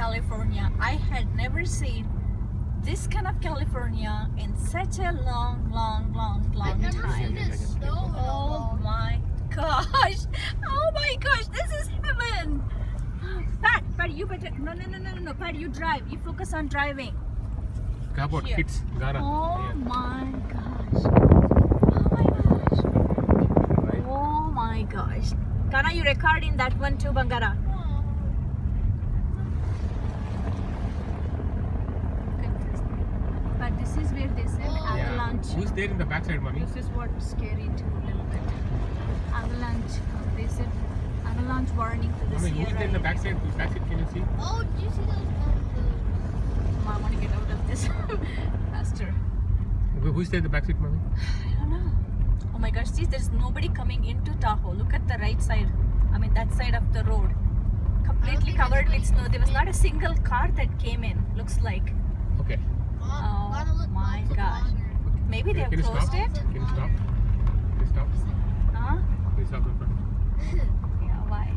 California. I had never seen this kind of California in such a long I've never seen time. this snow in a Oh long my gosh! Oh my gosh! This is heaven! Pat, you better no. Pat, you drive. You focus on driving. How about Here. kids? Gara. Oh my gosh! Oh my gosh! Kana, you recording that one too, Bangara? But this is where they said avalanche. Who's there in the backside, mommy? This is what's scary too, a little bit. Avalanche. They said avalanche warning for this Mommy, year. who's there in the backside? Whose backside can you see? Oh, did you see those? I want to get out of this faster. Who's there in the backside, mommy? I don't know. Oh my gosh, see, there's nobody coming into Tahoe. Look at the right side. I mean, that side of the road. Completely covered with snow. There was not a single car that came in, looks like. Okay. Oh my gosh. Maybe they have Can you closed stop? it? Can you stop? Can you stop? Huh? Can you stop in front? Yeah, why?